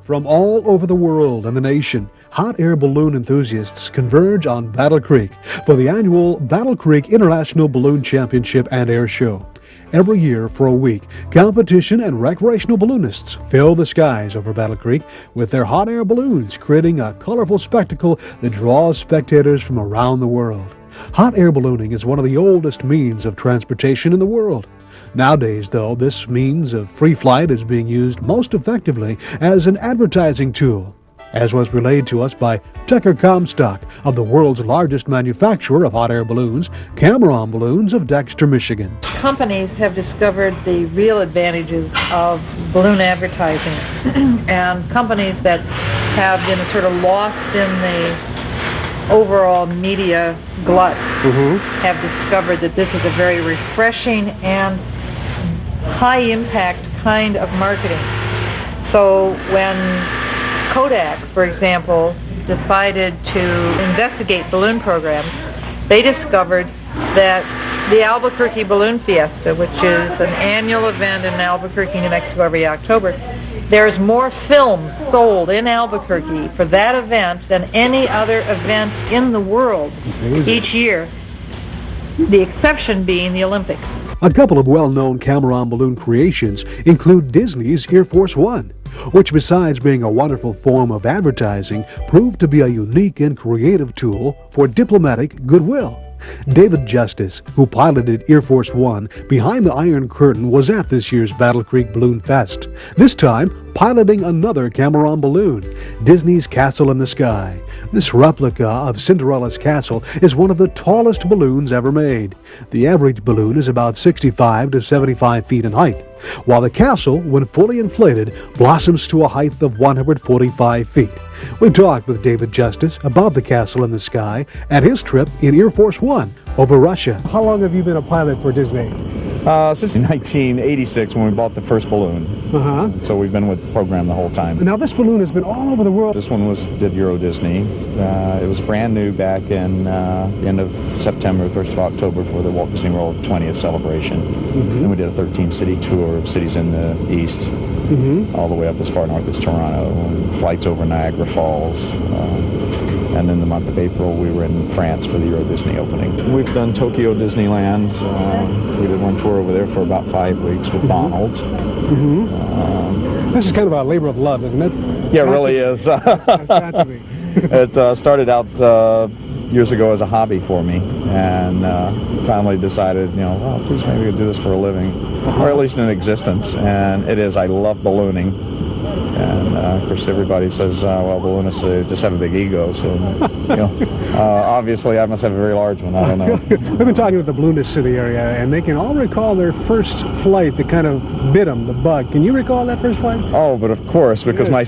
From all over the world and the nation, hot air balloon enthusiasts converge on Battle Creek for the annual Battle Creek International Balloon Championship and Air Show. Every year for a week, competition and recreational balloonists fill the skies over Battle Creek with their hot air balloons, creating a colorful spectacle that draws spectators from around the world. Hot air ballooning is one of the oldest means of transportation in the world. Nowadays, though, this means of free flight is being used most effectively as an advertising tool, as was relayed to us by Tucker Comstock of the world's largest manufacturer of hot air balloons, Cameron Balloons of Dexter, Michigan. Companies have discovered the real advantages of balloon advertising, and companies that have been sort of lost in the overall media glut have discovered that this is a very refreshing and high-impact kind of marketing. So when Kodak, for example, decided to investigate balloon programs, they discovered that the Albuquerque Balloon Fiesta, which is an annual event in Albuquerque, New Mexico every October, there's more films sold in Albuquerque for that event than any other event in the world each year, the exception being the Olympics. A couple of well-known Cameron balloon creations include Disney's Air Force One, which besides being a wonderful form of advertising, proved to be a unique and creative tool for diplomatic goodwill. David Justice, who piloted Air Force One behind the Iron Curtain, was at this year's Battle Creek Balloon Fest, this time piloting another Cameron balloon, Disney's Castle in the Sky. This replica of Cinderella's castle is one of the tallest balloons ever made. The average balloon is about 65 to 75 feet in height, while the castle, when fully inflated, blossoms to a height of 145 feet. We talked with David Justice about the Castle in the Sky and his trip in Air Force One over Russia. How long have you been a pilot for Disney? Since 1986 when we bought the first balloon. So we've been with the program the whole time. Now this balloon has been all over the world. This one did Euro Disney. It was brand new back in the end of September, 1st of October for the Walt Disney World 20th celebration. And we did a 13-city tour of cities in the east, all the way up as far north as Toronto, and flights over Niagara Falls. And in the month of April, we were in France for the Euro Disney opening. We've done Tokyo Disneyland. We did one tour over there for about 5 weeks with Donald's. This is kind of a labor of love, isn't it? Yeah, it really is. It's got to be. It started out years ago as a hobby for me, and finally decided, well, please maybe we could do this for a living, or at least in existence. And it is. I love ballooning. And of course, everybody says, well, balloonists just have a big ego. So, obviously, I must have a very large one. I don't know. We've been talking with the balloonists in the area, and they can all recall their first flight that kind of bit them, the bug. Can you recall that first flight? Oh, but of course, because my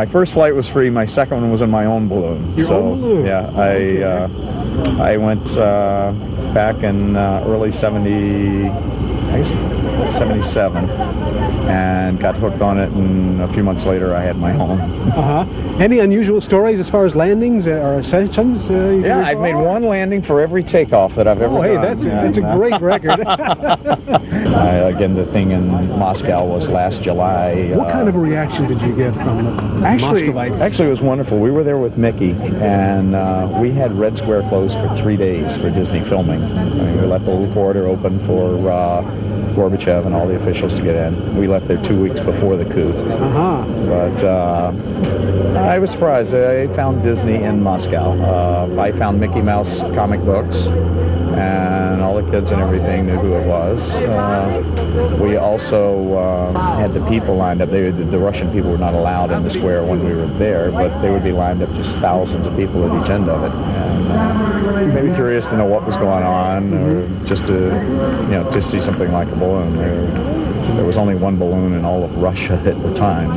first flight was free. My second one was in my own balloon. Your own balloon? Yeah, I went back in early 77, and got hooked on it, and a few months later I had my own. Any unusual stories as far as landings or ascensions? Yeah, I've made one landing for every takeoff that I've ever done. That's a great record. Again, the thing in Moscow was last July. What kind of a reaction did you get from the Muscovites? Actually, it was wonderful. We were there with Mickey, and we had Red Square closed for 3 days for Disney filming. We left the little corridor open for Gorbachev and all the officials to get in. We left there 2 weeks before the coup. But I was surprised. I found Disney in Moscow. I found Mickey Mouse comic books, and all the kids and everything knew who it was. We also had the people lined up. The Russian people were not allowed in the square when we were there, but they would be lined up, just thousands of people at each end of it. And maybe curious to know what was going on, or just to see something like a balloon. There was only one balloon in all of Russia at the time.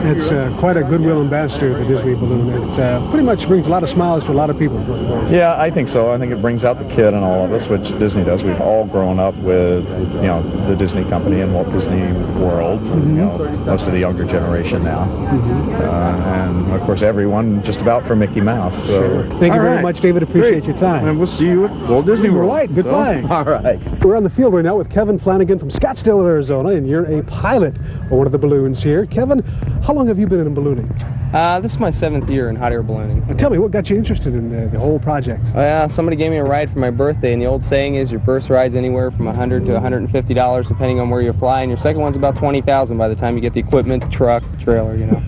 It's quite a goodwill ambassador, the Disney balloon. It pretty much brings a lot of smiles to a lot of people. Yeah, I think so. I think it brings out the kid in all of us, which Disney does. We've all grown up with, the Disney company and Walt Disney World, most of the younger generation now. And, of course, everyone just about for Mickey Mouse. So. Thank you very much, David. Appreciate your time. And we'll see you at Walt Disney World. Right. Good flying. All right. We're on the field right now with Kevin Flanagan from Scottsdale, of Arizona, and you're a pilot for one of the balloons here. Kevin, how long have you been in ballooning? This is my 7th year in hot air ballooning. Tell me, what got you interested in the whole project? Somebody gave me a ride for my birthday, and the old saying is your first ride's anywhere from $100 to $150, depending on where you fly, and your second one's about $20,000 by the time you get the equipment, the truck, the trailer, you know.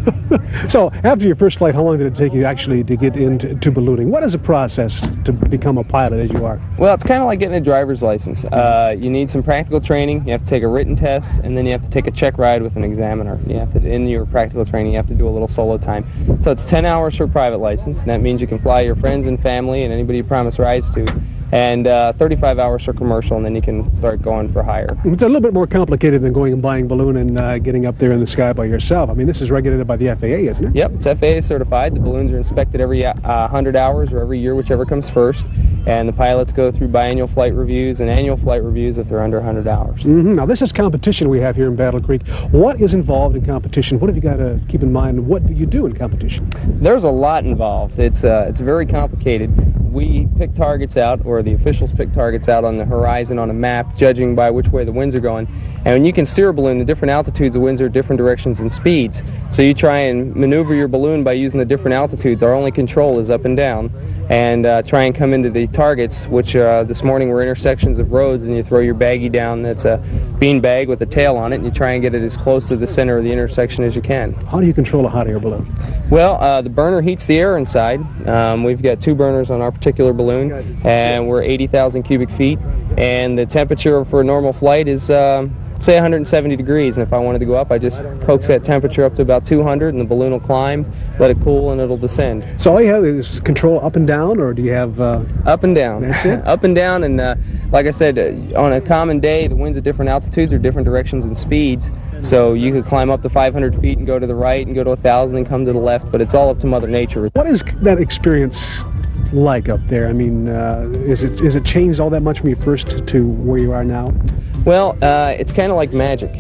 So, after your first flight, how long did it take you actually to get into ballooning? What is the process to become a pilot as you are? Well, it's kind of like getting a driver's license. You need some practical training, you have to take a written test, and then you have to take a check ride with an examiner. You have to, in your practical training, you have to do a little solo time. So it's 10 hours for a private license, and that means you can fly your friends and family and anybody you promise rides to, and 35 hours for commercial, and then you can start going for hire. It's a little bit more complicated than going and buying a balloon and getting up there in the sky by yourself. I mean, this is regulated by the FAA, isn't it? Yep, it's FAA certified. The balloons are inspected every 100 hours or every year, whichever comes first, and the pilots go through biannual flight reviews and annual flight reviews if they're under 100 hours. Now, this is competition we have here in Battle Creek. What is involved in competition? What have you got to keep in mind? What do you do in competition? There's a lot involved. It's very complicated. We pick targets out, or the officials pick targets out on the horizon on a map, judging by which way the winds are going. And when you can steer a balloon, the different altitudes, the winds are different directions and speeds. So you try and maneuver your balloon by using the different altitudes. Our only control is up and down. And try and come into the targets, which this morning were intersections of roads, and you throw your baggie down. That's a bean bag with a tail on it, and you try and get it as close to the center of the intersection as you can. How do you control a hot air balloon? Well, the burner heats the air inside. We've got 2 burners on our particular balloon, and we're 80,000 cubic feet, and the temperature for a normal flight is say 170 degrees, and if I wanted to go up, I just coax that temperature up to about 200, and the balloon will climb, let it cool, and it'll descend. So all you have is control up and down, or do you have... Up and down. That's it? Up and down, and like I said, on a common day, the winds at different altitudes are different directions and speeds, so you could climb up to 500 feet and go to the right and go to 1,000 and come to the left, but it's all up to Mother Nature. What is that experience like up there? I mean, is it changed all that much from your first to where you are now? Well, it's kind of like magic.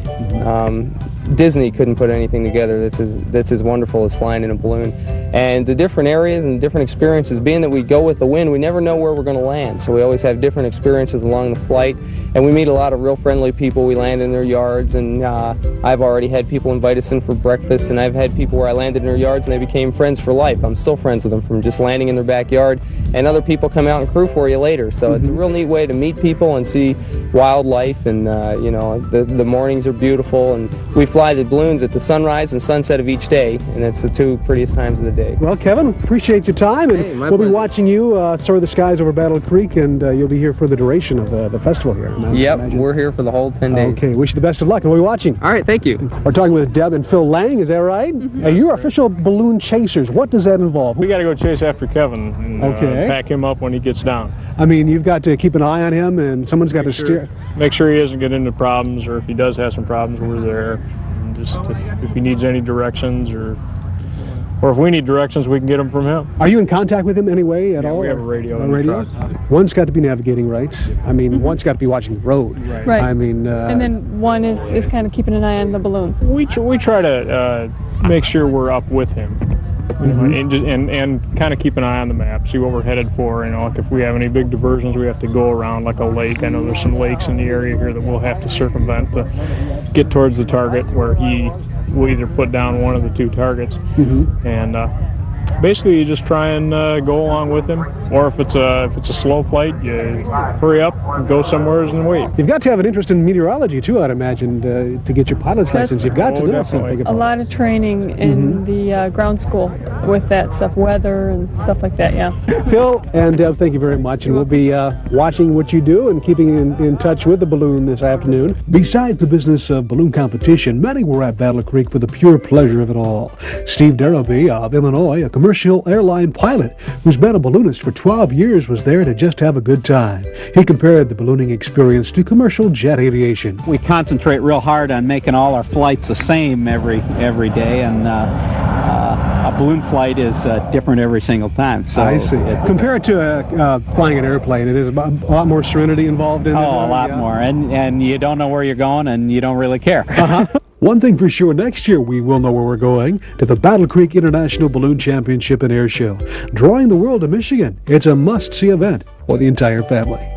Disney couldn't put anything together that's as wonderful as flying in a balloon. And the different areas and different experiences, being that we go with the wind, we never know where we're going to land. So we always have different experiences along the flight. And we meet a lot of real friendly people. We land in their yards, and I've already had people invite us in for breakfast, and I've had people where I landed in their yards and they became friends for life. I'm still friends with them from just landing in their backyard, and other people come out and crew for you later. So it's a real neat way to meet people and see wildlife, and you know, the mornings are beautiful, and we fly the balloons at the sunrise and sunset of each day, and it's the 2 prettiest times of the day. Well, Kevin, appreciate your time, and we'll be watching you soar the skies over Battle Creek, and you'll be here for the duration of the festival here. Yep, we're here for the whole 10 days. Okay, wish you the best of luck, and we'll be watching. All right, thank you. We're talking with Deb and Phil Lang, is that right? You're official balloon chasers. What does that involve? We got to go chase after Kevin and pack him up when he gets down. I mean, you've got to keep an eye on him, and someone's got to steer. Make sure he doesn't get into problems, or if he does have some problems, we're there. And just if he needs any directions, or if we need directions, we can get them from him. Are you in contact with him anyway at all? We have a radio. A radio? One's got to be navigating, right? I mean, one's got to be watching the road. Right. I mean, and then one is kind of keeping an eye on the balloon. We try to make sure we're up with him, you know, and kind of keep an eye on the map, see what we're headed for. You know, like if we have any big diversions, we have to go around like a lake. I know there's some lakes in the area here that we'll have to circumvent to get towards the target, where he will either put down one of the 2 targets, and basically you just try and go along with him, or if it's a slow flight, you hurry up and go somewhere and wait. You've got to have an interest in meteorology too, I'd imagine, to get your pilot's license. You've got to know something about a lot of training in the ground school with that stuff, weather and stuff like that. Yeah. Phil and Deb, thank you very much, and we'll be watching what you do and keeping in touch with the balloon this afternoon. Besides the business of balloon competition, many were at Battle Creek for the pure pleasure of it all. Steve Darrowby of Illinois, a commercial airline pilot who's been a balloonist for 12 years, was there to just have a good time. He compared the ballooning experience to commercial jet aviation. We concentrate real hard on making all our flights the same every day, and a balloon flight is different every single time. So I see. Compared to flying an airplane, it is a lot more serenity involved in it. Oh, a lot more, and you don't know where you're going, and you don't really care. One thing for sure, next year we will know where we're going, to the Battle Creek International Balloon Championship and Air Show. Drawing the world to Michigan, it's a must-see event for the entire family.